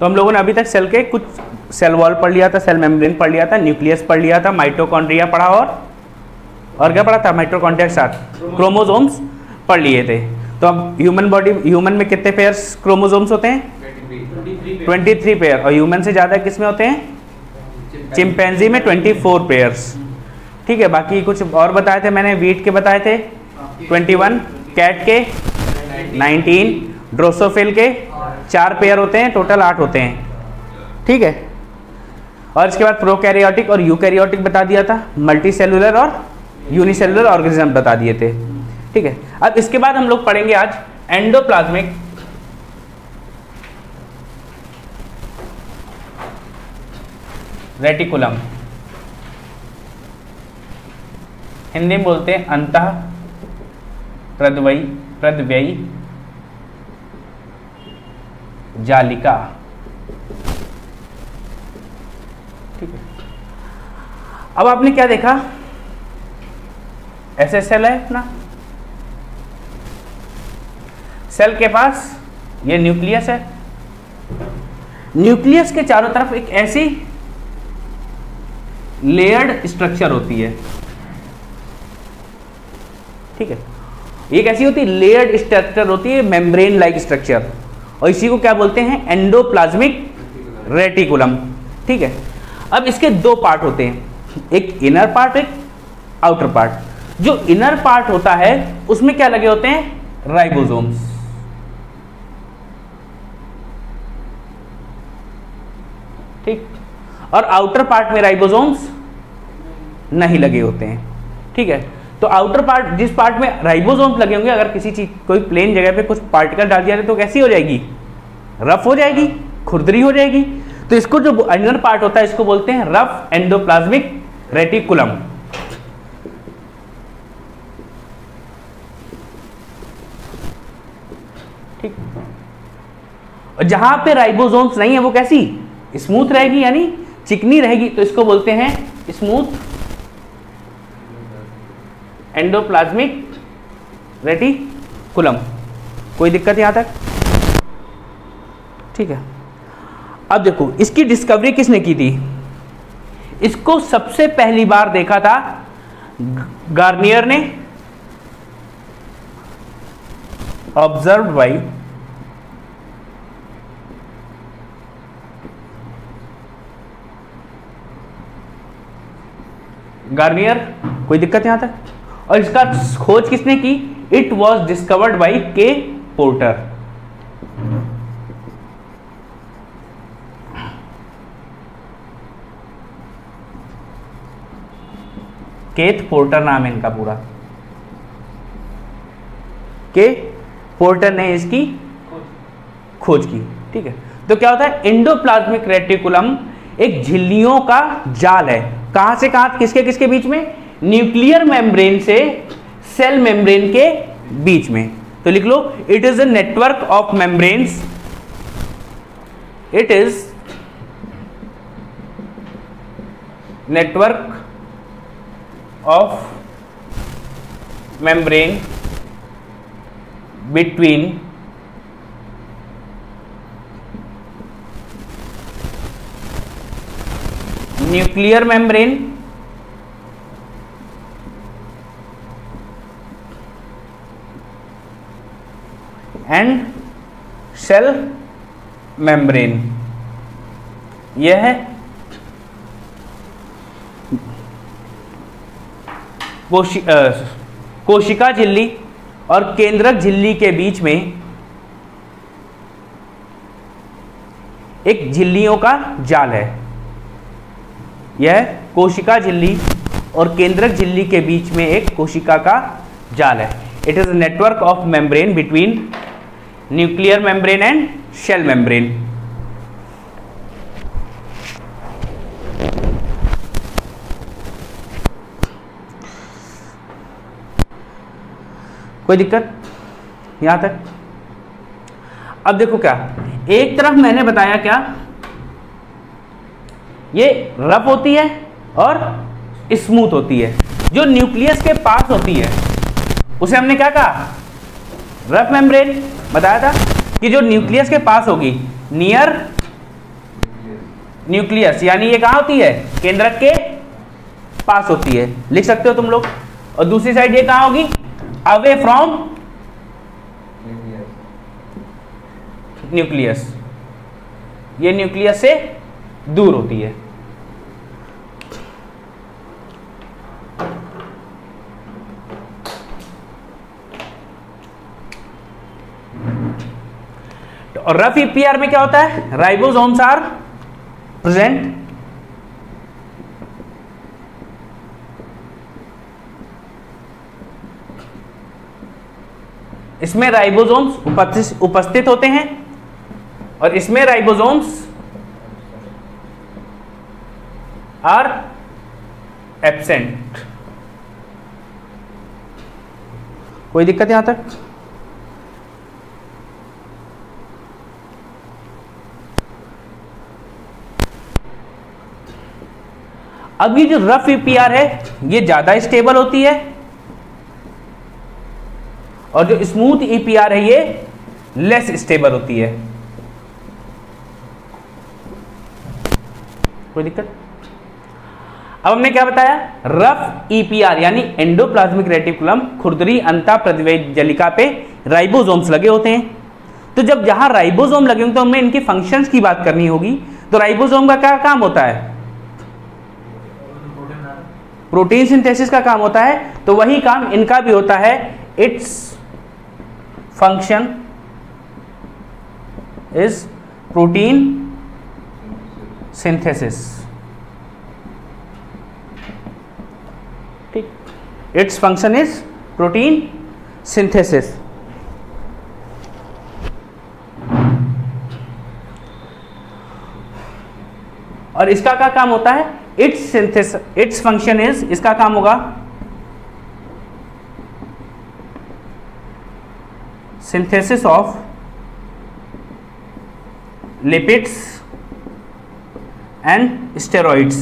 तो हम लोगों ने अभी तक सेल के कुछ सेल वॉल पढ़ लिया था, सेल मेम्ब्रेन पढ़ लिया था, न्यूक्लियस पढ़ लिया था, माइटोकॉन्ड्रिया पढ़ा और क्या पढ़ा था माइटोकॉन्ड्रिया के साथ क्रोमोसोम्स पढ़ लिए थे। तो अब ह्यूमन में कितने पेयर्स क्रोमोसोम्स होते हैं? 23 पेयर। और ह्यूमन से ज़्यादा किस में होते हैं? चिंपैंजी में 24 पेयर्स। ठीक है, बाकी कुछ और बताए थे मैंने, वीट के बताए थे 21, कैट के 19, ड्रोसोफिल के 4 पेयर होते हैं, टोटल 8 होते हैं। ठीक है, और इसके बाद प्रोकैरियोटिक और यूकैरियोटिक बता दिया था, मल्टी सेलुलर और यूनिसेलुलर ऑर्गेनिज्म बता दिए थे। ठीक है, अब इसके बाद हम लोग पढ़ेंगे आज एंडोप्लाज्मिक रेटिकुलम, हिंदी में बोलते हैं अंतः प्रद्व्ययी जालिका। ठीक है, अब आपने क्या देखा, ऐसे सेल है अपना, सेल के पास ये न्यूक्लियस है, न्यूक्लियस के चारों तरफ एक ऐसी लेयर्ड स्ट्रक्चर होती है। ठीक है, ये कैसी होती है? लेयर्ड स्ट्रक्चर होती है, मेम्ब्रेन लाइक स्ट्रक्चर, और इसी को क्या बोलते हैं? Endoplasmic reticulum. ठीक है, अब इसके 2 पार्ट होते हैं, एक इनर पार्ट, एक आउटर पार्ट। जो इनर पार्ट होता है उसमें क्या लगे होते हैं? राइबोसोम्स। ठीक, और आउटर पार्ट में राइबोसोम्स नहीं लगे होते हैं। ठीक है, तो आउटर पार्ट, जिस पार्ट में राइबोसोम्स लगे होंगे, अगर किसी चीज कोई प्लेन जगह पे कुछ पार्टिकल डाल दिया तो कैसी हो जाएगी? रफ हो जाएगी, खुरदरी हो जाएगी। तो इसको जो इनर पार्ट होता है इसको बोलते हैं रफ एंडोप्लाज्मिक रेटिकुलम। ठीक, और जहां पे राइबोसोम्स नहीं है वो कैसी? स्मूथ रहेगी, यानी चिकनी रहेगी, तो इसको बोलते हैं स्मूथ एंडोप्लाज्मिक रेटिकुलम। कोई दिक्कत यहां तक? ठीक है, अब देखो इसकी डिस्कवरी किसने की थी? इसको सबसे पहली बार देखा था गार्नियर ने, ऑब्जर्व्ड बाय गार्नियर। कोई दिक्कत यहां तक? और इसका खोज किसने की? इट वॉज डिस्कवर्ड बाई के पोर्टर। केथ पोर्टर नाम है इनका पूरा, के पोर्टर ने इसकी खोज की। ठीक है, तो क्या होता है? एंडोप्लाज्मिक रेटिकुलम एक झिल्लियों का जाल है। कहां से कहां, किसके किसके बीच में? न्यूक्लियर मेम्ब्रेन से सेल मेम्ब्रेन के बीच में। तो लिख लो, it is a network of membranes, it is network of membrane between nuclear membrane and cell membrane. यह है कोशिका झिल्ली और केंद्रक झिल्ली के बीच में एक झिल्लियों का जाल है। यह कोशिका झिल्ली और केंद्रक झिल्ली के बीच में एक कोशिका का जाल है। It is a network of membrane between nuclear membrane and cell membrane. कोई दिक्कत यहां तक? अब देखो क्या, एक तरफ मैंने बताया क्या, ये रफ होती है और स्मूथ होती है। जो न्यूक्लियस के पास होती है उसे हमने क्या कहा? Rough membrane. बताया था कि जो न्यूक्लियस के पास होगी, नियर न्यूक्लियस, यानी ये कहाँ होती है, केंद्रक के पास होती है, लिख सकते हो तुम लोग। और दूसरी साइड ये कहाँ होगी, अवे फ्रॉम न्यूक्लियस, ये न्यूक्लियस से दूर होती है। और रफ ईपीआर में क्या होता है, राइबोसोम्स आर प्रेजेंट इसमें राइबोसोम्स उपस्थित होते हैं और इसमें राइबोसोम्स आर एब्सेंट। कोई दिक्कत यहां तक? अब ये जो रफ ईपीआर है ये ज्यादा स्टेबल होती है और जो स्मूथ ईपीआर है ये लेस स्टेबल होती है। कोई दिक्कत? अब हमने क्या बताया, रफ ईपीआर यानी एंडोप्लाज्मिक रेटिकुलम खुरदरी अंतः प्रतिवेदजलिका पे राइबोसोम्स लगे होते हैं। तो जब जहां राइबोसोम लगे होंगे तो हमें इनकी फंक्शंस की बात करनी होगी। तो राइबोसोम का क्या काम होता है, प्रोटीन सिंथेसिस का काम होता है, तो वही काम इनका भी होता है। Its function is protein synthesis. ठीक, its function is protein synthesis. और इसका क्या काम होता है, इट्स फंक्शन इज, इसका काम होगा synthesis of lipids and steroids.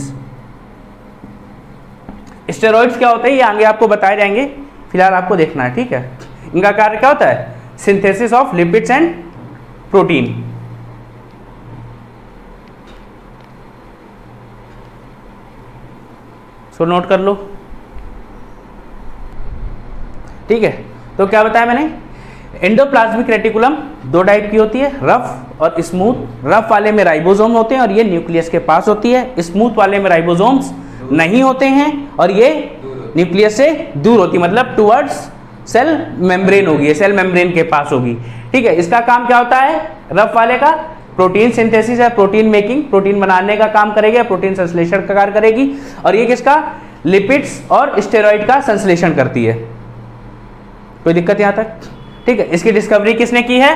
Steroids क्या होते हैं ये आगे आपको बताए जाएंगे, फिलहाल आपको देखना है, ठीक है। इनका कार्य क्या होता है, synthesis of lipids and protein. So note कर लो, ठीक है। तो क्या बताया मैंने, एंडोप्लाज्मिक रेटिकुलम दो टाइप की होती है, रफ और स्मूथ। रफ वाले में राइबोसोम होते हैं और ये न्यूक्लियस के पास होती है। स्मूथ वाले में राइबोसोम्स नहीं होते हैं और ये न्यूक्लियस से दूर होती है, मतलब टुवर्ड्स सेल मेम्ब्रेन होगी, ये सेल मेम्ब्रेन के पास होगी, ठीक है। इसका काम क्या होता है, रफ वाले का प्रोटीन सिंथेसिस है, प्रोटीन मेकिंग, प्रोटीन बनाने का काम करेगी, प्रोटीन संश्लेषण का कार्य करेगी। और ये किसका, लिपिड्स और स्टेरॉइड का संश्लेषण करती है। कोई दिक्कत यहां तक, ठीक है। इसकी डिस्कवरी किसने की है,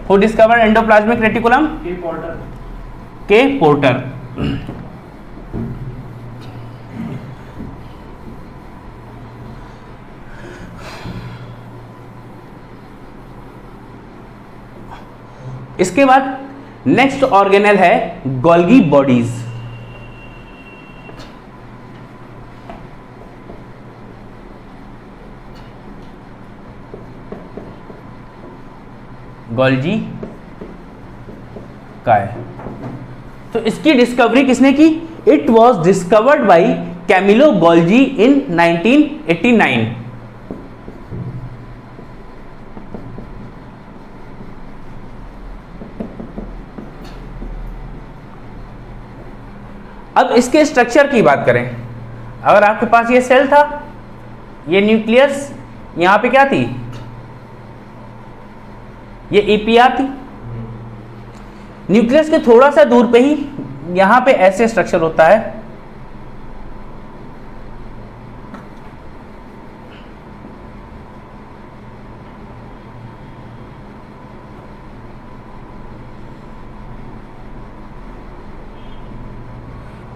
who discovered endoplasmic reticulum, K Porter. इसके बाद नेक्स्ट ऑर्गेनल है गोल्गी बॉडीज। गोल्जी का है, तो इसकी डिस्कवरी किसने की, it was discovered by Camillo Golgi in 1989। अब इसके स्ट्रक्चर की बात करें, अगर आपके पास ये सेल था, ये न्यूक्लियस, यहां पे क्या थी, ये ईपीआर थी। न्यूक्लियस के थोड़ा सा दूर पे ही यहां पे ऐसे स्ट्रक्चर होता है,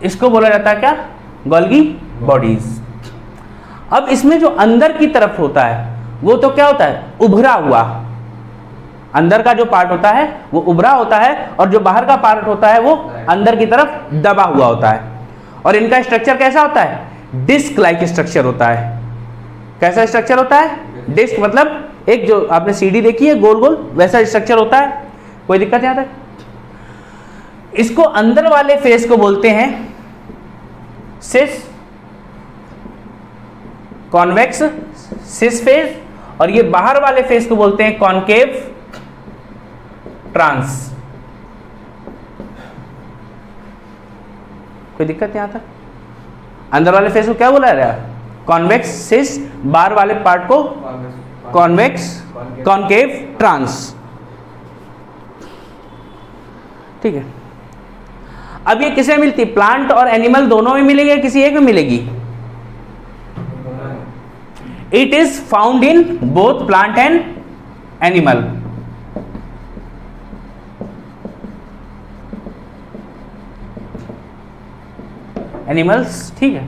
इसको बोला जाता है क्या, गोल्गी बॉडीज। अब इसमें जो अंदर की तरफ होता है वो तो क्या होता है, उभरा हुआ। अंदर का जो पार्ट होता है वो उभरा होता है और जो बाहर का पार्ट होता है वो अंदर की तरफ दबा हुआ होता है। और इनका स्ट्रक्चर कैसा होता है, डिस्क लाइक स्ट्रक्चर होता है। कैसा स्ट्रक्चर होता है, डिस्क, मतलब एक जो आपने सीडी देखी है गोल गोल, वैसा स्ट्रक्चर होता है। कोई दिक्कत यहां तक? इसको अंदर वाले फेस को बोलते हैं सिस कॉन्वेक्स सिस फेस, और ये बाहर वाले फेस को बोलते हैं कॉनकेव ट्रांस। कोई दिक्कत यहां तक? अंदर वाले फेस को क्या बोला जा रहा है? कॉन्वेक्स सिस, बाहर वाले पार्ट को कॉन्वेक्स कॉनकेव ट्रांस। ठीक है, अब ये किसे मिलती? प्लांट और एनिमल दोनों में मिलेगी या किसी एक में मिलेगी? It is found in both plant and animal. Animals, ठीक है।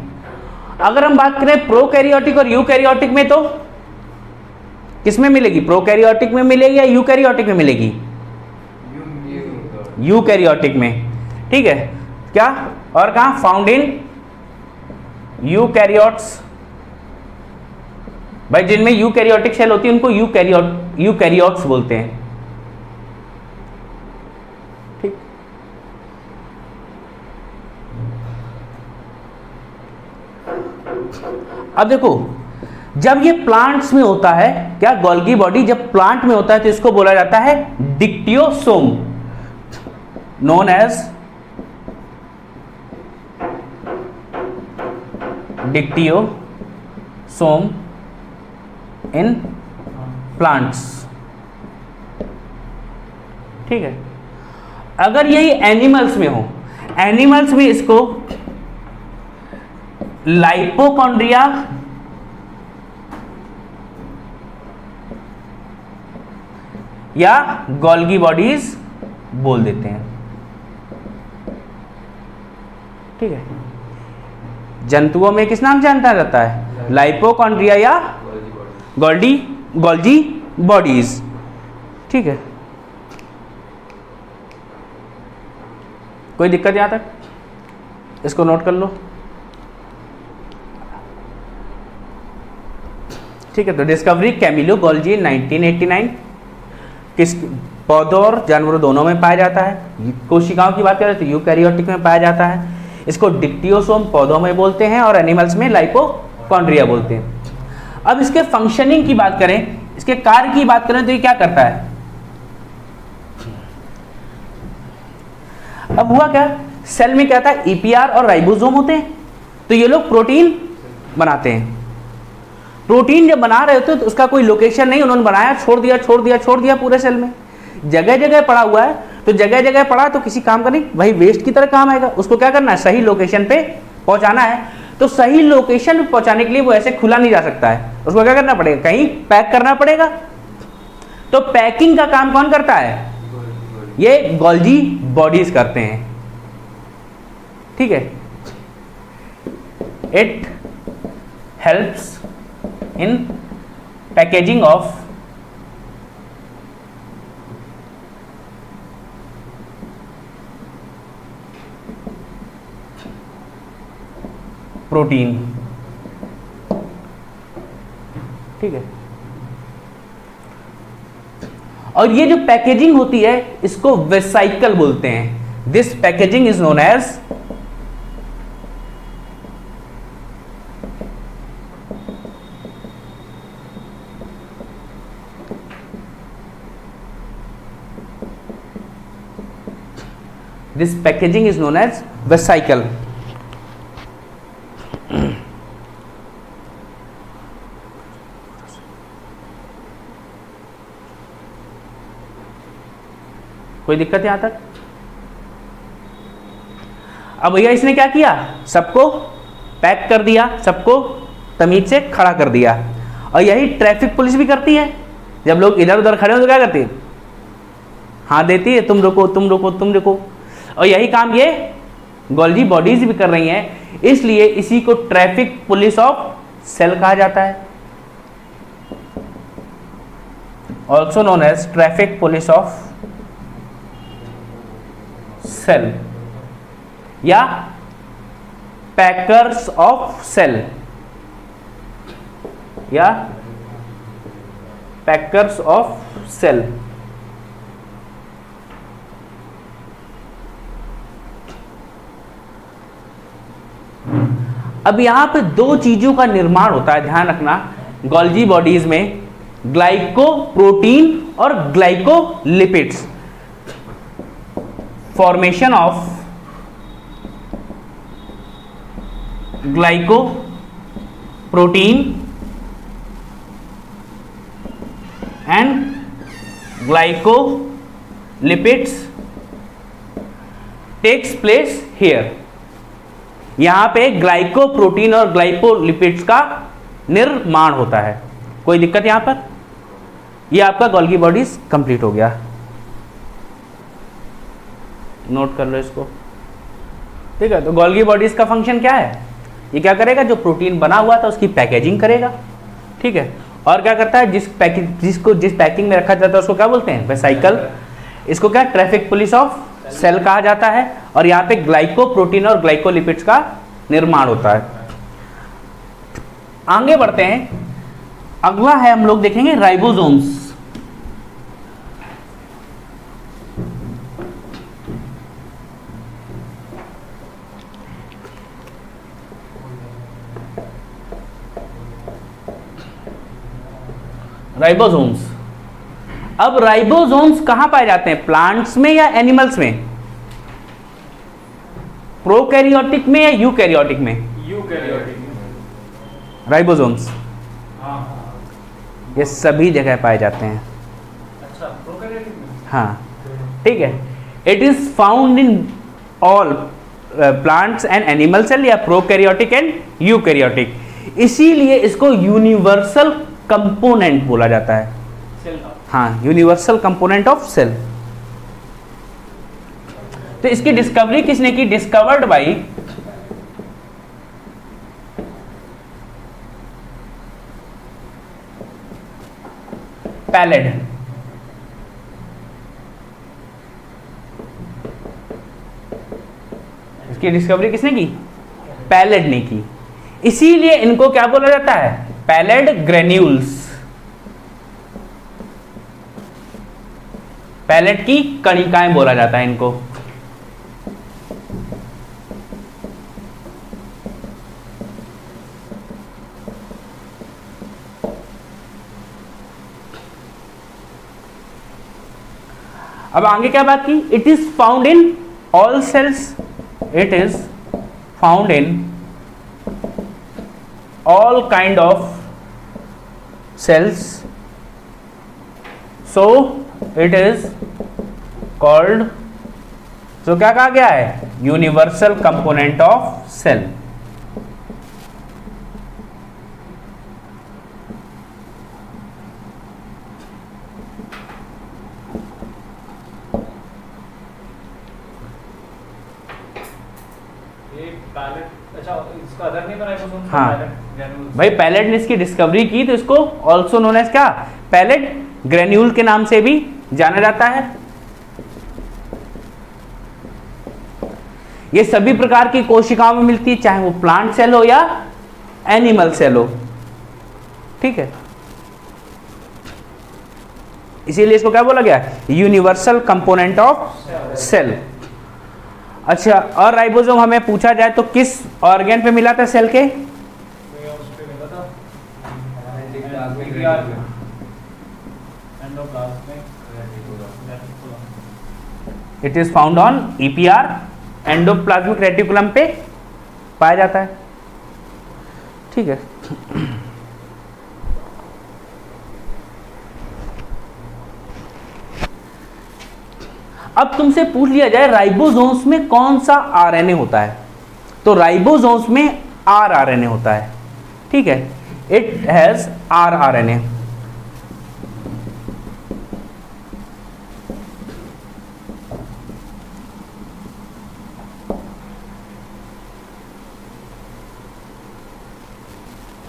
अगर हम बात करें प्रोकैरियोटिक और यूकैरियोटिक में, तो किसमें मिलेगी? प्रोकैरियोटिक में मिलेगी या यूकैरियोटिक में मिलेगी? यूकैरियोटिक में, ठीक है। क्या और कहां? Found in eukaryotes. भाई जिनमें यूकैरियोटिक सेल होती है उनको यूकैरियोट्स बोलते हैं। ठीक, अब देखो, जब ये प्लांट्स में होता है, क्या गोल्गी बॉडी जब प्लांट में होता है तो इसको बोला जाता है dictyosome, known as dictyosome in plants. ठीक है, अगर यही एनिमल्स में हो, एनिमल्स में इसको लाइपोकॉन्ड्रिया या गोल्गी बॉडीज बोल देते हैं। ठीक है, जंतुओं में किस नाम से जानता जाता है? लाइपोकॉन्ड्रिया या गोल्गी बॉडीज। ठीक है, कोई दिक्कत यहां तक? इसको नोट कर लो। ठीक है, तो डिस्कवरी कैमिलो गोल्जी 1989 किस पौधों और जानवरों दोनों में पाया जाता है। कोशिकाओं की बात करें तो यूकैरियोटिक में पाया जाता है। इसको डिक्टियोसोम पौधों में बोलते हैं और एनिमल्स में लाइपोकॉन्ड्रिया बोलते हैं। अब इसके फंक्शनिंग की बात करें, इसके कार्य की बात करें तो ये क्या करता है? अब हुआ क्या, सेल में क्या था? ईपीआर और राइबोसोम होते हैं, तो ये लोग प्रोटीन बनाते हैं। प्रोटीन जब बना रहे होते तो उसका कोई लोकेशन नहीं, उन्होंने बनाया, छोड़ दिया छोड़ दिया छोड़ दिया, पूरे सेल में जगह जगह पड़ा हुआ है। तो जगह जगह पड़ा तो किसी काम का नहीं, वही वेस्ट की तरह काम आएगा। उसको क्या करना है? सही लोकेशन पे पहुंचाना है। तो सही लोकेशन पे पहुंचाने के लिए वो ऐसे खुला नहीं जा सकता है, उसको क्या करना पड़ेगा? कहीं पैक करना पड़ेगा। तो पैकिंग का काम कौन करता है? ये गोल्गी बॉडीज करते हैं। ठीक है, it helps in packaging of protein. ठीक है, और ये जो पैकेजिंग होती है इसको वेसाइकल बोलते हैं। This packaging is known as vesicle. कोई दिक्कत यहां तक? अब भैया इसने क्या किया? सबको पैक कर दिया, सबको तमीज से खड़ा कर दिया। और यही ट्रैफिक पुलिस भी करती है। जब लोग इधर उधर खड़े हो तो क्या करती है? हाथ देती है, तुम रुको तुम रुको तुम रुको। और यही काम ये गोल्गी बॉडीज भी कर रही हैं, इसलिए इसी को ट्रैफिक पुलिस ऑफ सेल कहा जाता है, also known as traffic police of cell या पैकर्स ऑफ सेल या पैकर्स ऑफ सेल। अब यहाँ पे दो चीजों का निर्माण होता है, ध्यान रखना गोल्गी बॉडीज में, ग्लाइकोप्रोटीन और glycolipids. Formation of glycoprotein and glycolipids takes place here. यहां पे ग्लाइकोप्रोटीन और ग्लाइकोलिपिड्स का निर्माण होता है। कोई दिक्कत यहां पर? ये आपका गोल्गी बॉडीज कंप्लीट हो गया, नोट कर लो इसको, ठीक है। तो गोल्गी बॉडीज का फंक्शन क्या है? ये क्या करेगा, जो प्रोटीन बना हुआ था उसकी पैकेजिंग करेगा, ठीक है। और क्या करता है, जिस पैकिंग में रखा जाता है उसको क्या बोलते हैं, वेसाइकल। इसको क्या ट्रैफिक पुलिस ऑफ सेल कहा जाता है। और यहाँ पे ग्लाइकोप्रोटीन और ग्लाइकोलिपिड्स का निर्माण होता है। आगे बढ़ते हैं, अगला है हम लोग देखेंगे राइबोसोम्स। राइबोसोम्स। अब राइबोसोम्स कहां पाए जाते हैं, प्लांट्स में या एनिमल्स में? प्रोकैरियोटिक में या यूकैरियोटिक में? यूकैरियोटिक में राइबोसोम्स हाँ। ये सभी जगह पाए जाते हैं। अच्छा, प्रोकैरियोटिक में? हाँ, ठीक है। It is found in all plants and animal cell, या प्रोकैरियोटिक एंड यूकैरियोटिक। इसीलिए इसको यूनिवर्सल कंपोनेंट बोला जाता है। सेल का? हाँ, यूनिवर्सल कंपोनेंट ऑफ सेल। तो इसकी डिस्कवरी किसने की? Discovered by pallid. इसकी डिस्कवरी किसने की? पैलेड ने की। इसीलिए इनको क्या बोला जाता है? Pallid granules. पैलेट की कणिकाएं बोला जाता है इनको। अब आगे क्या बात की? It is found in all cells. It is found in all kind of cells, so it is called, so क्या कहा गया है? Universal component of cell. अच्छा, इसका अदर नहीं बनाया राइबोसोम? हाँ भाई, पैलेट ने इसकी डिस्कवरी की तो इसको ऑल्सो नोन एज क्या? पैलेट ग्रेन्यूल के नाम से भी जाना जाता है। ये सभी प्रकार की कोशिकाओं में मिलती है, चाहे वो प्लांट सेल हो या एनिमल सेल हो, ठीक है। इसीलिए इसको क्या बोला गया? Universal component of cell. अच्छा, और राइबोसोम हमें पूछा जाए तो किस ऑर्गन पे मिला था सेल के? It is found on EPR, endoplasmic reticulum पे पाया जाता है, ठीक है। अब तुमसे पूछ लिया जाए राइबोसोम्स में कौन सा आरएनए होता है, तो राइबोसोम्स में आरआरएनए होता है, ठीक है। It has rRNA.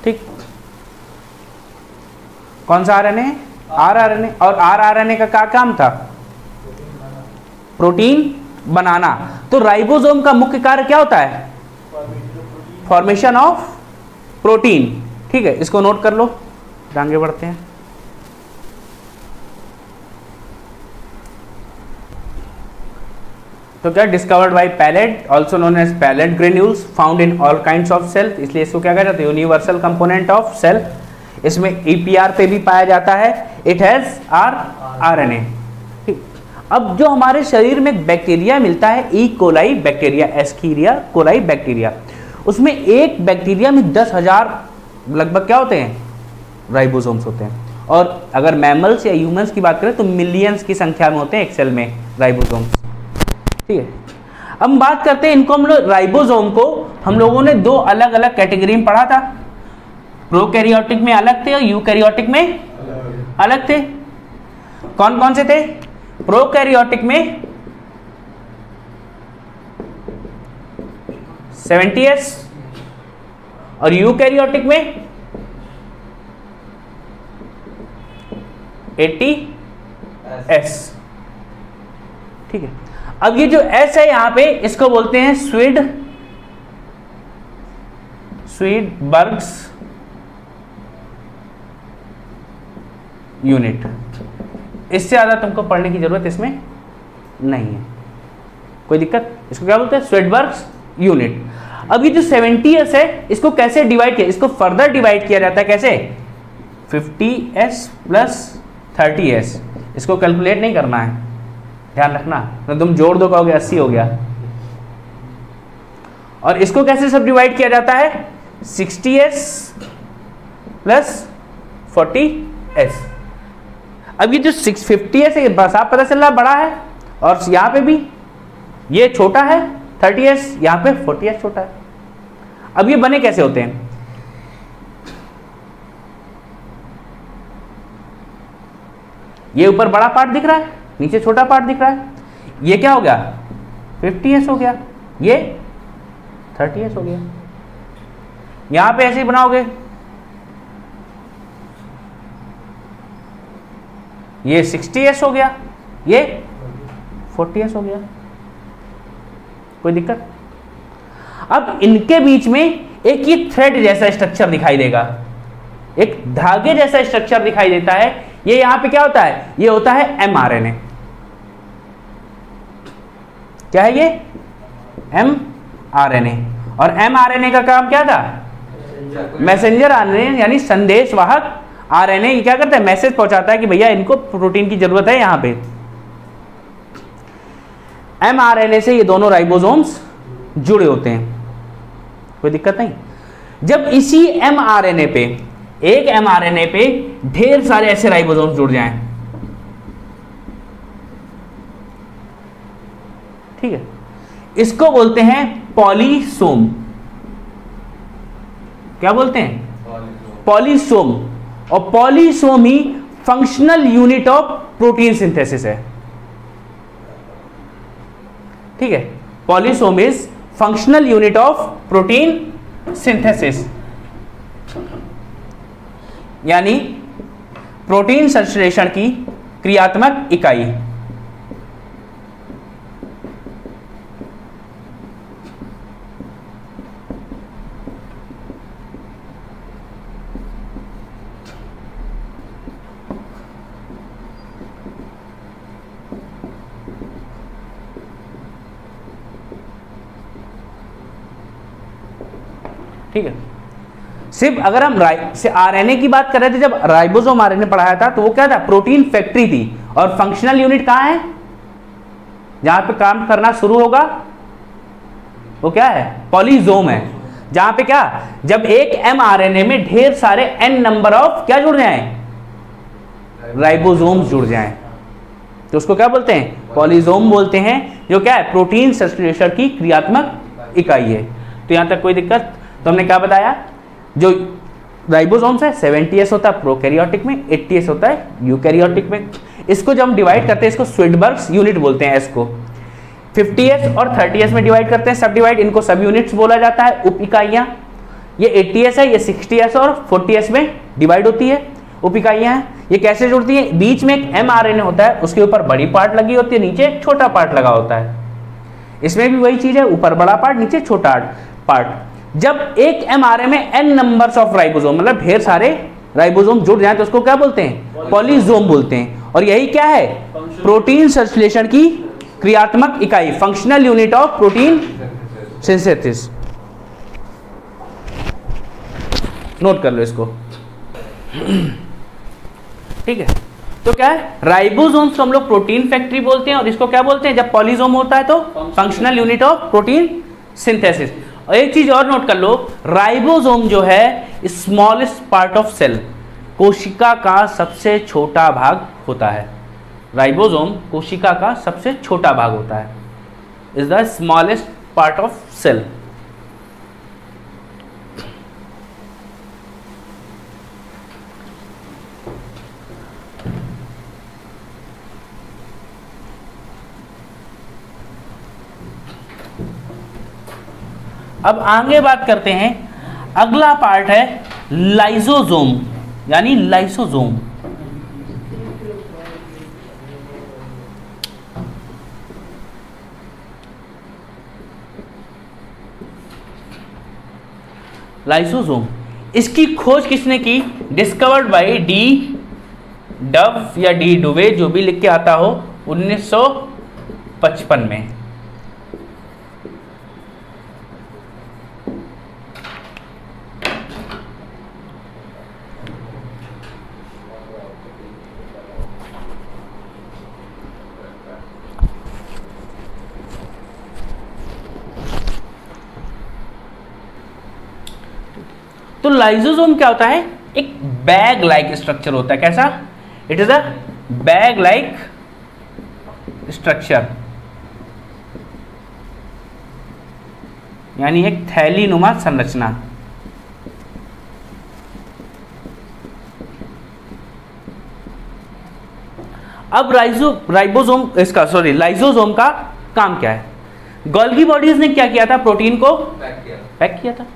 ठीक, कौन सा आरएनए? आरआरएनए। और आरआरएनए का क्या काम था? प्रोटीन बनाना। तो राइबोसोम का मुख्य कार्य क्या होता है? फॉर्मेशन ऑफ प्रोटीन, ठीक है। इसको नोट कर लो, आगे बढ़ते हैं। तो क्या discovered by Palade also known as Palade granules found in all kinds of cell, इसलिए इसको क्या कहा जाता है यूनिवर्सल कंपोनेंट ऑफ सेल। इसमें EPR पे भी पाया जाता है, इट हैज RNA। अब जो हमारे शरीर में बैक्टीरिया मिलता है E coli bacteria, Escherichia coli bacteria, उसमें एक बैक्टीरिया में 10,000 लगभग क्या होते हैं राइबोसोम्स होते हैं। और अगर मैमल्स या ह्यूमंस की बात करें तो मिलियंस की संख्या में होते हैं एक सेल में राइबोसोम्स। ठीक है, अब हम बात करते हैं इनको, हम लोग राइबोसोम को हम लोगों ने दो अलग अलग कैटेगरी में पढ़ा था, प्रोकैरियोटिक में अलग थे और यूकैरियोटिक में अलग थे। कौन कौन से थे? प्रोकैरियोटिक में 70S और यूकैरियोटिक में 80S। ठीक है, अब ये जो S है यहां पे इसको बोलते हैं स्वीडबर्ग्स यूनिट। इससे ज्यादा तुमको पढ़ने की जरूरत इसमें नहीं है, कोई दिक्कत। इसको क्या बोलते हैं स्वीडबर्ग्स यूनिट। अब ये जो 70S है इसको कैसे डिवाइड किया, इसको फर्दर डिवाइड किया जाता है कैसे 50S प्लस 30S। इसको कैलकुलेट नहीं करना है, ध्यान रखना, तो तुम जोड़ दो कहोगे 80 हो गया। और इसको कैसे सब डिवाइड किया जाता है 60S प्लस 40S। अब ये जो 650S है साफ पता चल रहा बड़ा है, और यहां पे भी ये छोटा है 30S, यहां पे 40S छोटा है। अब ये बने कैसे होते हैं, ये ऊपर बड़ा पार्ट दिख रहा है, नीचे छोटा पार्ट दिख रहा है, ये क्या हो गया 50S हो गया, ये 30S हो गया। यहां पे ऐसे ही बनाओगे, ये 60S हो गया, ये 40S हो गया, कोई दिक्कत। अब इनके बीच में एक ये थ्रेड जैसा स्ट्रक्चर दिखाई देगा, एक धागे जैसा स्ट्रक्चर दिखाई देता है। ये यहां पे क्या होता है, ये होता है mRNA। क्या है ये mRNA। और mRNA का काम क्या था, मैसेंजर RNA यानी संदेशवाहक RNA। ये क्या करता है मैसेज पहुंचाता है कि भैया इनको प्रोटीन की जरूरत है। यहां पे mRNA से ये दोनों राइबोसोम्स जुड़े होते हैं, कोई दिक्कत नहीं। जब इसी mRNA पे एक mRNA पे ढेर सारे ऐसे राइबोसोम्स जुड़ जाएं, ठीक है, इसको बोलते हैं पॉलीसोम। क्या बोलते हैं पॉलीसोम। और polysome he functional unit of protein synthesis है। ठीक है, polysome is functional unit of protein synthesis, यानी प्रोटीन संश्लेषण की क्रियात्मक इकाई। ठीक है, सिर्फ अगर हम RNA की बात कर रहे थे, जब राइबोसोम RNA पढ़ाया था तो वो क्या था प्रोटीन फैक्ट्री थी। और फंक्शनल यूनिट कहां है, जहां पे काम करना शुरू होगा वो क्या है पॉलीसोम है। जहां पे क्या, जब एक mRNA में ढेर सारे n नंबर ऑफ क्या जुड़ जाएं राइबोसोम्स जुड़ जाएं, तो उसको क्या बोलते हैं पॉलीसोम बोलते हैं, जो क्या है प्रोटीन संश्लेषण की क्रियात्मक इकाई है। तो यहां तक कोई दिक्कत। तो हमने क्या बताया, जो राइबोसोम्स है 70S होता है प्रोकैरियोटिक में, 80S होता है यूकैरियोटिक में। इसको जब हम डिवाइड करते हैं इसको स्वीडबर्ग्स यूनिट बोलते हैं। इसको 50S और 30S में डिवाइड करते हैं, सब डिवाइड, इनको सब यूनिट्स बोला जाता है, उप इकाइयां। ये 80S है, ये 60S और 40S में डिवाइड होती है, उप इकाइयां हैं। ये कैसे जुड़ती है, बीच में एक mRNA होता है, उसके ऊपर बड़ी पार्ट लगी होती है, नीचे एक छोटा पार्ट लगा होता है। इसमें भी वही चीज है, ऊपर बड़ा पार्ट नीचे छोटा पार्ट। जब एक mRNA में n नंबर्स ऑफ राइबोसोम मतलब ढेर सारे राइबोसोम जुड़ जाए तो उसको क्या बोलते हैं पॉलीसोम बोलते हैं। और यही क्या है प्रोटीन संश्लेषण की क्रियात्मक इकाई, functional unit of protein synthesis. Note कर लो इसको। ठीक है, तो क्या है, राइबोसोम्स को हम लोग प्रोटीन फैक्ट्री बोलते हैं, और इसको क्या बोलते हैं, जब पॉलीसोम होता है तो functional unit of protein synthesis. और एक चीज और नोट कर लो, राइबोसोम जो है स्मॉलेस्ट पार्ट ऑफ सेल, कोशिका का सबसे छोटा भाग होता है। राइबोसोम कोशिका का सबसे छोटा भाग होता है, is the smallest part of cell. अब आगे बात करते हैं, अगला पार्ट है लाइसोसोम, यानी लाइसोसोम। लाइसोसोम, इसकी खोज किसने की, डिस्कवर्ड बाय डी डव या डी डुवे, जो भी लिख के आता हो, 1955 में। तो लाइसोसोम क्या होता है, एक बैग लाइक स्ट्रक्चर होता है। कैसा, it is a bag like structure, यानी एक थैली नुमा संरचना। अब लाइसोसोम का काम क्या है, गोल्गी बॉडीज ने क्या किया था, प्रोटीन को पैक किया था।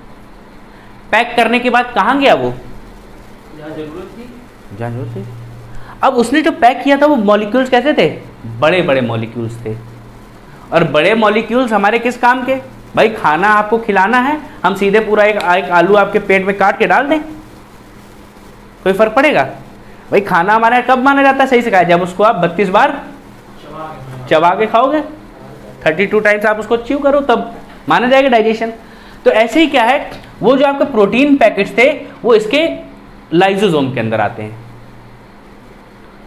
पैक करने के बाद कहाँ गया वो, जहाँ जरूरत थी। अब उसने जो पैक किया था वो मॉलिक्यूल्स कैसे थे, बड़े बड़े मॉलिक्यूल्स थे। और बड़े मॉलिक्यूल्स हमारे किस काम के, भाई खाना आपको खिलाना है, हम सीधे पूरा एक आलू आपके पेट में काट के डाल दें, कोई फर्क पड़ेगा? भाई खाना हमारा कब माना जाता है, सही से कहा, जब उसको आप 32 बार चबा के खाओगे, 32 टाइम्स आप उसको च्यू करो, तब माना जाएगा डाइजेशन। तो ऐसे ही क्या है, वो जो आपके प्रोटीन पैकेट्स थे वो इसके लाइसोसोम के अंदर आते हैं।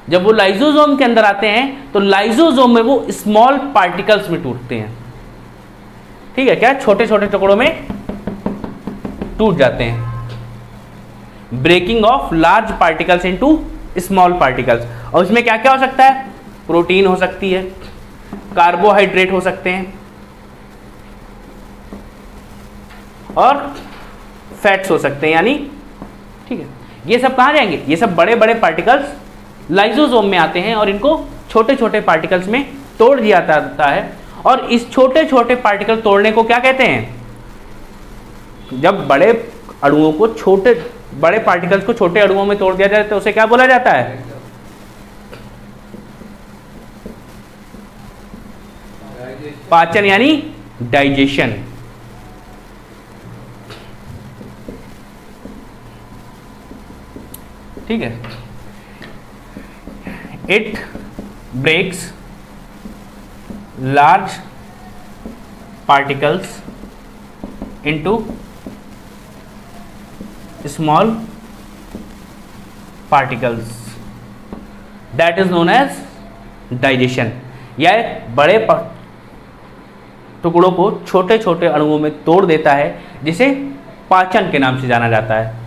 जब वो लाइसोसोम के अंदर आते हैं तो लाइसोसोम में वो स्मॉल पार्टिकल्स में टूटते हैं। ठीक है, क्या छोटे छोटे टुकड़ों में टूट जाते हैं। Breaking of large particles into small particles. और उसमें क्या क्या हो सकता है, प्रोटीन हो सकती है, कार्बोहाइड्रेट हो सकते हैं, और फैट्स हो सकते हैं, यानी ठीक है, ये सब कहाँ जाएंगे, ये सब बड़े बड़े पार्टिकल्स लाइसोसोम में आते हैं और इनको छोटे छोटे पार्टिकल्स में तोड़ दिया जाता है। और इस छोटे छोटे पार्टिकल तोड़ने को क्या कहते हैं, जब बड़े अणुओं को बड़े पार्टिकल्स को छोटे अणुओं में तोड़ दिया जाए तो उसे क्या बोला जाता है, पाचन यानी डाइजेशन। ठीक है, it breaks large particles into small particles, that is known as digestion. यह बड़े टुकड़ों को छोटे छोटे अणुओं में तोड़ देता है, जिसे पाचन के नाम से जाना जाता है।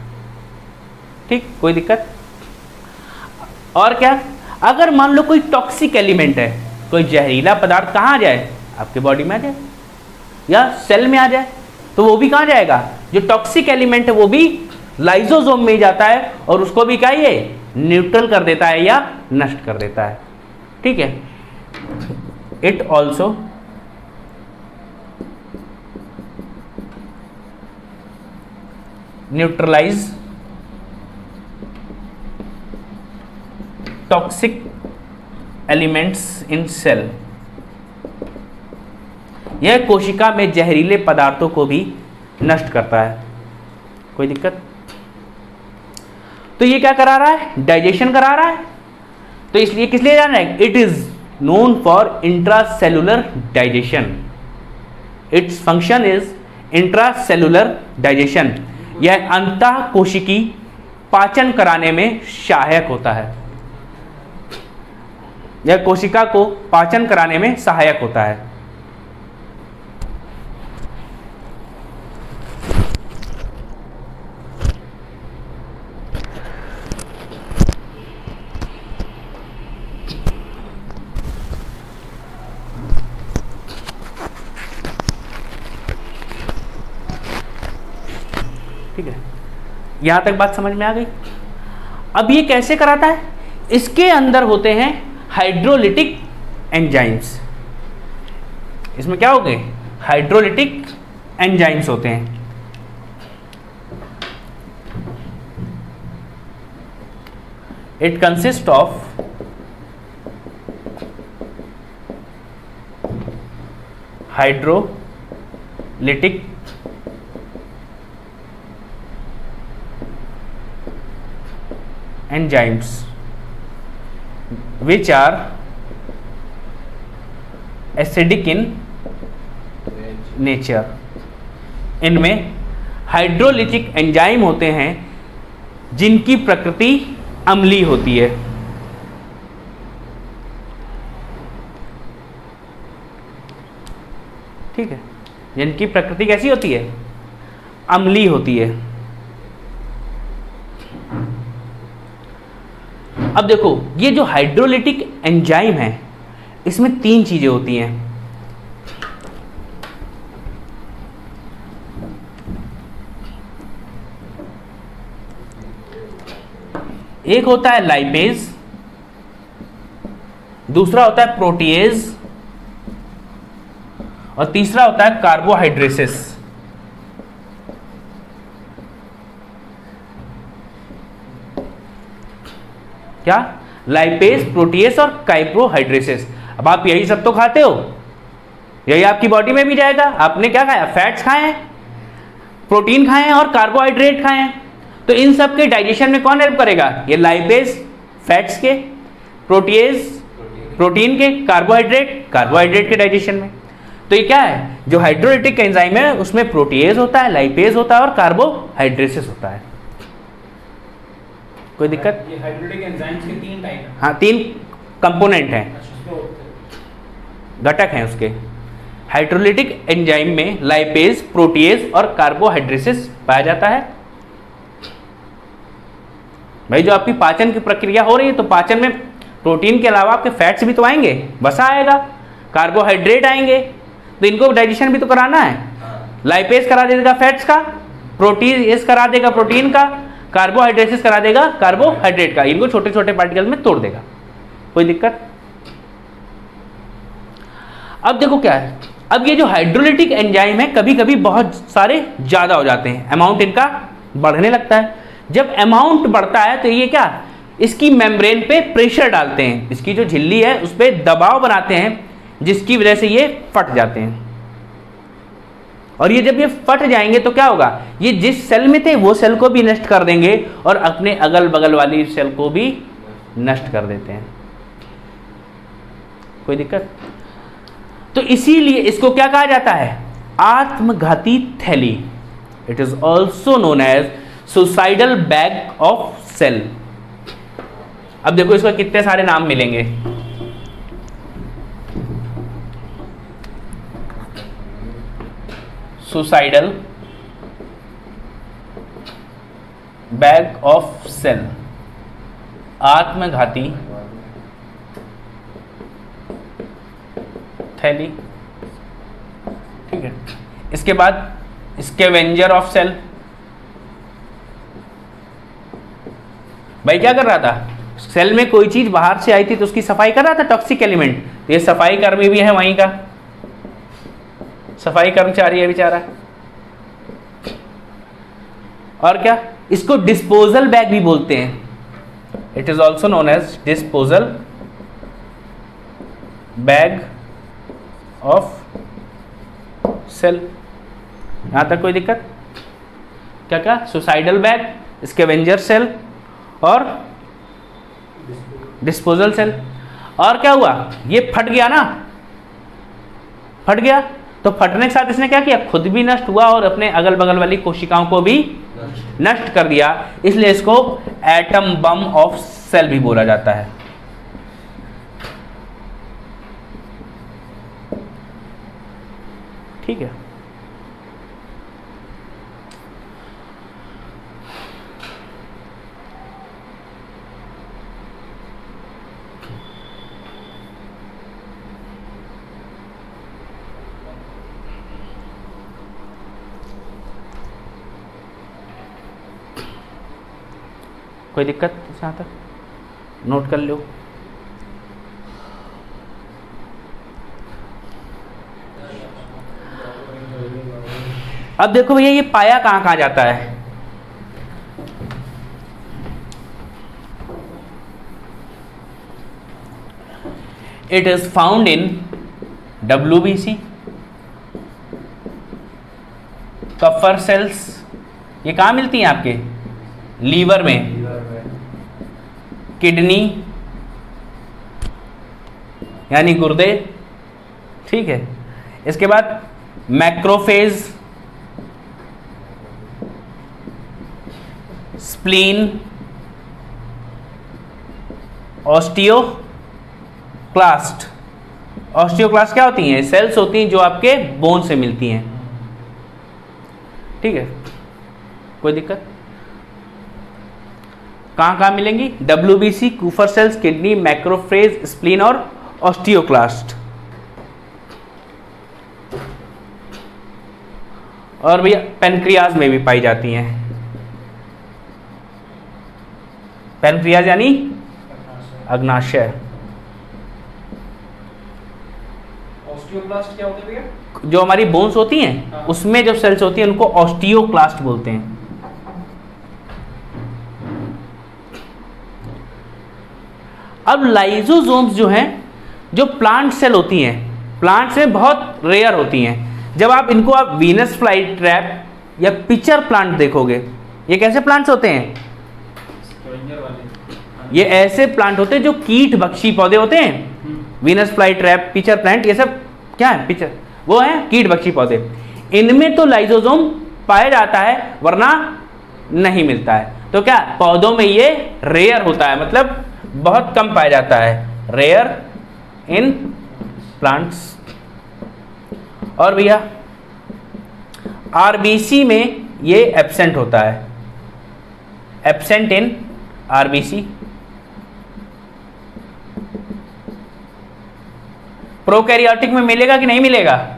ठीक, कोई दिक्कत? और क्या, अगर मान लो कोई टॉक्सिक एलिमेंट है, कोई जहरीला पदार्थ कहाँ आ जाए, आपके बॉडी में आ जाए या सेल में आ जाए, तो वो भी कहाँ जाएगा, जो टॉक्सिक एलिमेंट है वो भी लाइसोसोम में ही जाता है और उसको भी क्या ये न्यूट्रल कर देता है या नष्ट कर देता है। ठीक है, it also neutralize toxic elements in cell. यह कोशिका में जहरीले पदार्थों को भी नष्ट करता है। कोई दिक्कत? तो ये क्या करा रहा है, डाइजेशन करा रहा है। तो इसलिए किस लिए जाना है, it is known for intracellular digestion. Its function is intracellular digestion. यह अंतः कोशिकी पाचन कराने में सहायक होता है। यह कोशिका को पाचन कराने में सहायक होता है। ठीक है, यहां तक बात समझ में आ गई। अब ये कैसे कराता है? इसके अंदर होते हैं हाइड्रोलिटिक एंजाइम्स। इसमें क्या हो गए? हाइड्रोलिटिक एंजाइम्स होते हैं। It consist of hydrolytic enzymes which are acidic in nature. इनमें हाइड्रोलिटिक एंजाइम होते हैं जिनकी प्रकृति अम्लीय होती है। ठीक है, जिनकी प्रकृति कैसी होती है? अम्लीय होती है। अब देखो, ये जो हाइड्रोलिटिक एंजाइम है इसमें 3 चीजें होती हैं। एक होता है लाइपेज, दूसरा होता है प्रोटीएज और तीसरा होता है कार्बोहाइड्रेसिस। क्या? लाइपेज, प्रोटीएज और कार्बोहाइड्रेसिस। अब आप यही सब तो खाते हो, यही आपकी बॉडी में भी जाएगा। आपने क्या खाया? फैट्स खाए हैं, प्रोटीन खाए हैं और कार्बोहाइड्रेट खाए हैं। तो इन सब के डाइजेशन में कौन हेल्प करेगा? ये लाइपेज फैट्स के, प्रोटीएज प्रोटीन के, कार्बोहाइड्रेट के डाइजेशन में। तो ये क्या है? जो हाइड्रोलिटिक एंजाइम है उसमें प्रोटीएज होता है, लाइपेज होता है और कार्बोहाइड्रेसिस होता है। कोई दिक्कत? ये हाइड्रोलिटिक एंजाइम्स के 3 टाइप हैं। हाँ, 3 कंपोनेंट हैं, घटक हैं उसके। हाइड्रोलिटिक एंजाइम में लाइपेज, प्रोटीएज और कार्बोहाइड्रेसिस पाया जाता है। भाई, जो आपकी पाचन की प्रक्रिया हो रही है तो पाचन में प्रोटीन के अलावा आपके फैट्स भी तो आएंगे, वसा आएगा, कार्बोहाइड्रेट आएंगे, तो इनको डाइजेशन भी तो कराना है। लाइपेज करा देगा फैट्स का, प्रोटीएज करा देगा प्रोटीन का, कार्बोहाइड्रेसिस करा देगा कार्बोहाइड्रेट का। इनको छोटे छोटे पार्टिकल में तोड़ देगा। कोई दिक्कत? अब देखो क्या है, अब ये जो हाइड्रोलिटिक एंजाइम है कभी कभी बहुत सारे ज्यादा हो जाते हैं, अमाउंट इनका बढ़ने लगता है। जब अमाउंट बढ़ता है तो ये क्या, इसकी मेम्ब्रेन पे प्रेशर डालते हैं, इसकी जो झिल्ली है उस पर दबाव बनाते हैं, जिसकी वजह से ये फट जाते हैं। और ये जब ये फट जाएंगे तो क्या होगा, ये जिस सेल में थे वो सेल को भी नष्ट कर देंगे और अपने अगल बगल वाली सेल को भी नष्ट कर देते हैं। कोई दिक्कत? तो इसीलिए इसको क्या कहा जाता है? आत्मघाती थैली। It is also known as suicidal bag of cell. अब देखो इसको कितने सारे नाम मिलेंगे। सुसाइडल बैग ऑफ सेल, आत्मघाती थैली। ठीक है, इसके बाद स्कैवेंजर ऑफ सेल। भाई क्या कर रहा था? सेल में कोई चीज बाहर से आई थी तो उसकी सफाई कर रहा था, टॉक्सिक एलिमेंट। ये सफाई कर्मी भी है वहीं का, सफाई कर्मचारी है बेचारा। और क्या, इसको डिस्पोजल बैग भी बोलते हैं। It is also known as disposal bag of cell. यहां तक कोई दिक्कत? क्या क्या? सुसाइडल बैग, स्कैवेंजर सेल और डिस्पोजल सेल। और क्या हुआ, ये फट गया ना, फट गया, तो फटने के साथ इसने क्या किया, खुद भी नष्ट हुआ और अपने अगल बगल वाली कोशिकाओं को भी नष्ट कर दिया, इसलिए इसको एटम बम ऑफ सेल भी बोला जाता है। ठीक है, कोई दिक्कत यहाँ तक नोट कर लो। अब देखो भैया ये पाया कहाँ कहाँ जाता है, it is found in WBC, Kupffer cells, ये कहाँ मिलती हैं आपके, लीवर में, किडनी यानी गुर्दे, ठीक है। इसके बाद मैक्रोफेज, स्प्लीन, ऑस्टियोक्लास्ट। ऑस्टियोक्लास्ट क्या होती हैं, सेल्स होती हैं जो आपके बोन से मिलती हैं, ठीक है। कोई दिक्कत, कहाँ कहाँ मिलेंगी, WBC, Kupffer cells, kidney, macrophage, spleen और ऑस्टियोक्लास्ट। और भैया पेनक्रियाज में भी पाई जाती हैं, पेनक्रियाज यानी अग्नाशय। ऑस्टियोक्लास्ट क्या होते हैं भैया, जो हमारी बोन्स होती हैं उसमें जो सेल्स होती हैं उनको ऑस्टियोक्लास्ट बोलते हैं। अब लाइजोसोम्स जो हैं, जो प्लांट सेल होती हैं, प्लांट्स में बहुत रेयर होती हैं। जब आप इनको आप वीनस फ्लाई ट्रैप या पिचर प्लांट देखोगे, ये कैसे प्लांट्स होते हैं, ये ऐसे प्लांट होते हैं जो कीट भक्षी पौधे होते हैं। Venus fly trap, pitcher plant, ये सब क्या है, पिचर वो है कीट भक्षी पौधे। इनमें तो लाइजोसोम पाया जाता है वरना नहीं मिलता है। तो क्या पौधों में ये रेयर होता है, मतलब बहुत कम पाया जाता है, रेयर इन प्लांट्स। और भैया RBC में ये एब्सेंट होता है, एब्सेंट इन RBC। प्रोकैरियोटिक में मिलेगा कि नहीं मिलेगा,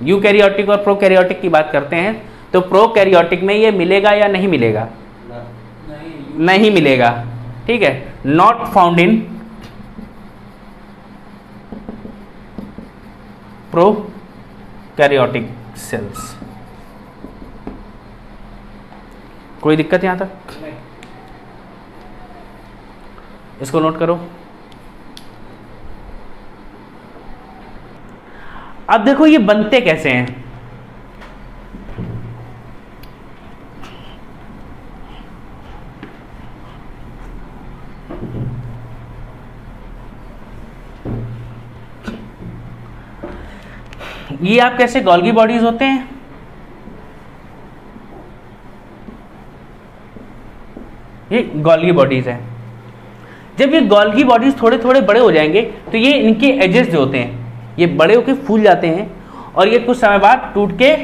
यूकैरियोटिक और प्रोकैरियोटिक की बात करते हैं, तो प्रोकैरियोटिक में ये मिलेगा या नहीं मिलेगा, नहीं मिलेगा, ठीक है। Not found in prokaryotic cells. कोई दिक्कत यहां तक, इसको नोट करो। अब देखो ये बनते कैसे हैं, ये आप कैसे गोल्गी बॉडीज होते हैं, ये गोल्गी बॉडीज है। जब ये गोल्गी बॉडीज थोड़े थोड़े बड़े हो जाएंगे तो ये इनके एजेस जो होते हैं ये बड़े होके फूल जाते हैं और ये कुछ समय बाद टूट के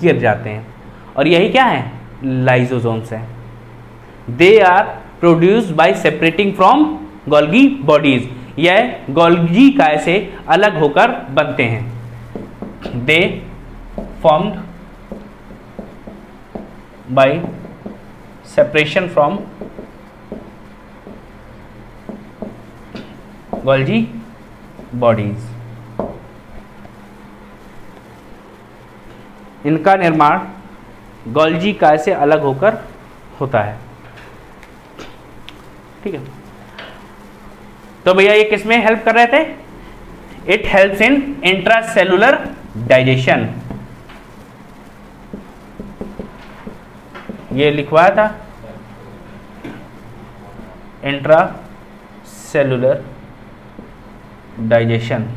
गिर जाते हैं, और यही क्या है, लाइजोसोम्स हैं। They are produced by separating from Golgi bodies, यह गोल्गी काय से अलग होकर बनते हैं। They formed by separation from Golgi bodies. इनका निर्माण गोल्गी काय से अलग होकर होता है, ठीक है। तो भैया ये किसमें हेल्प कर रहे थे, it helps in intracellular digestion, ये लिखवाया था इंट्रासेलुलर डाइजेशन,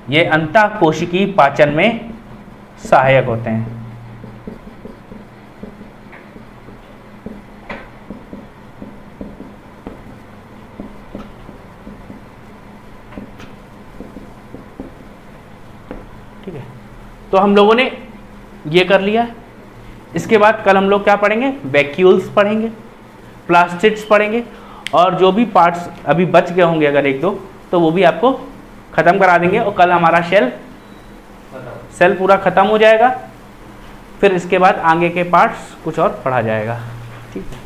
ये अंतःकोशिकीय पाचन में सहायक होते हैं। ठीक है, तो हम लोगों ने ये कर लिया। इसके बाद कल हम लोग क्या पढ़ेंगे, वैक्यूल्स पढ़ेंगे, प्लास्टिड्स पढ़ेंगे, और जो भी पार्ट्स अभी बच गए होंगे अगर एक दो, तो वो भी आपको ख़त्म करा देंगे। और कल हमारा सेल पूरा ख़त्म हो जाएगा। फिर इसके बाद आगे के पार्ट्स कुछ और पढ़ा जाएगा। ठीक है।